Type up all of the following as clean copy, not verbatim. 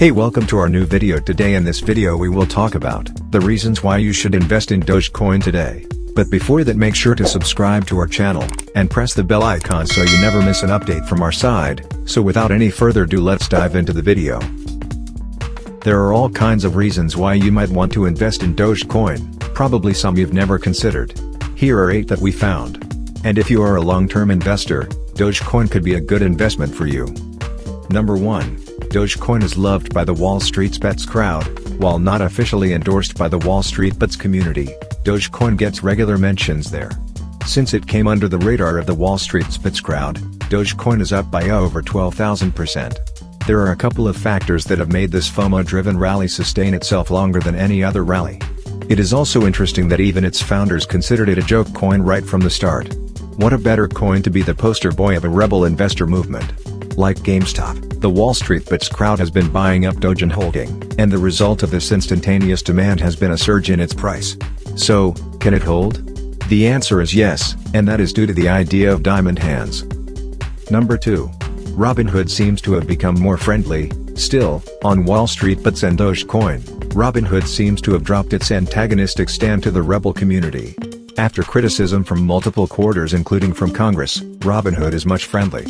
Hey, welcome to our new video. Today in this video we will talk about the reasons why you should invest in Dogecoin today. But before that, make sure to subscribe to our channel and press the bell icon so you never miss an update from our side. So without any further ado, let's dive into the video. There are all kinds of reasons why you might want to invest in Dogecoin, probably some you've never considered. Here are 8 that we found. And if you are a long-term investor, Dogecoin could be a good investment for you. Number 1. Dogecoin is loved by the Wall Street Bets crowd. While not officially endorsed by the Wall Street Bets community, Dogecoin gets regular mentions there. Since it came under the radar of the Wall Street Bets crowd, Dogecoin is up by over 12,000%. There are a couple of factors that have made this FOMO-driven rally sustain itself longer than any other rally. It is also interesting that even its founders considered it a joke coin right from the start. What a better coin to be the poster boy of a rebel investor movement. Like GameStop, the Wall Street Bets crowd has been buying up Doge and holding, and the result of this instantaneous demand has been a surge in its price. So, can it hold? The answer is yes, and that is due to the idea of diamond hands. Number 2. Robinhood seems to have become more friendly, still, on Wall Street Bets and Dogecoin. Robinhood seems to have dropped its antagonistic stand to the rebel community. After criticism from multiple quarters including from Congress, Robinhood is much friendly.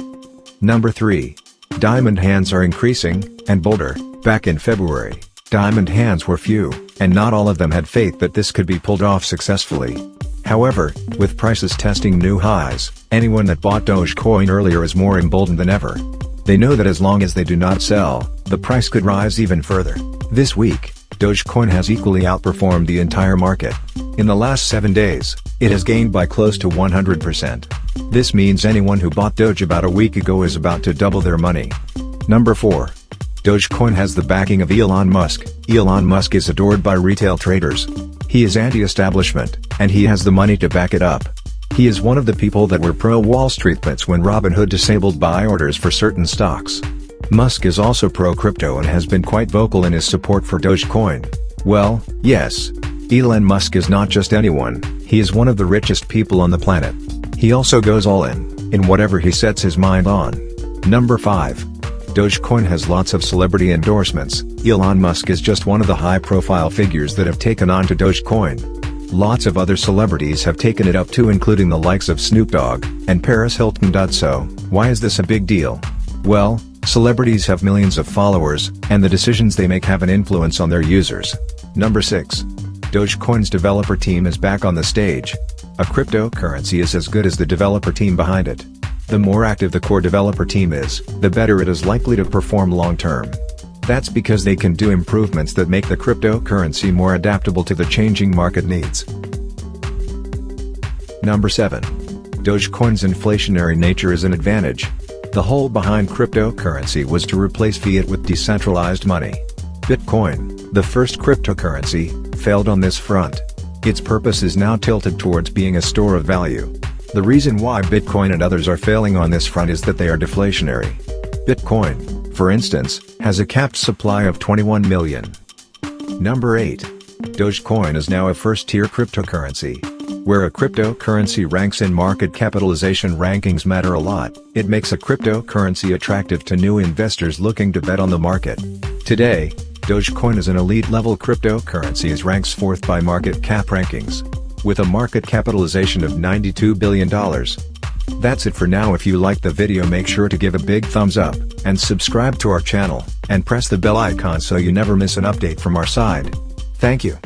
Number 3. Diamond hands are increasing, and bolder. Back in February, diamond hands were few, and not all of them had faith that this could be pulled off successfully. However, with prices testing new highs, anyone that bought Dogecoin earlier is more emboldened than ever. They know that as long as they do not sell, the price could rise even further. This week, Dogecoin has equally outperformed the entire market. In the last 7 days, it has gained by close to 100%. This means anyone who bought Doge about a week ago is about to double their money. Number 4. Dogecoin has the backing of Elon Musk. Elon Musk is adored by retail traders. He is anti-establishment, and he has the money to back it up. He is one of the people that were pro-Wall Street Bets when Robinhood disabled buy orders for certain stocks. Musk is also pro-crypto and has been quite vocal in his support for Dogecoin. Well, yes. Elon Musk is not just anyone, he is one of the richest people on the planet. He also goes all in whatever he sets his mind on. Number 5. Dogecoin has lots of celebrity endorsements. Elon Musk is just one of the high-profile figures that have taken on to Dogecoin. Lots of other celebrities have taken it up too, including the likes of Snoop Dogg and Paris Hilton. So, why is this a big deal? Well, celebrities have millions of followers, and the decisions they make have an influence on their users. Number 6. Dogecoin's developer team is back on the stage. A cryptocurrency is as good as the developer team behind it. The more active the core developer team is, the better it is likely to perform long-term. That's because they can do improvements that make the cryptocurrency more adaptable to the changing market needs. Number 7. Dogecoin's inflationary nature is an advantage. The whole behind cryptocurrency was to replace fiat with decentralized money. Bitcoin, the first cryptocurrency, failed on this front. Its purpose is now tilted towards being a store of value. The reason why Bitcoin and others are failing on this front is that they are deflationary. Bitcoin, for instance, has a capped supply of 21 million. Number 8. Dogecoin is now a first-tier cryptocurrency. Where a cryptocurrency ranks in market capitalization rankings matter a lot, it makes a cryptocurrency attractive to new investors looking to bet on the market. Today, Dogecoin is an elite-level cryptocurrency as ranks 4th by market cap rankings, with a market capitalization of $92 billion. That's it for now. If you liked the video, make sure to give a big thumbs up, and subscribe to our channel, and press the bell icon so you never miss an update from our side. Thank you.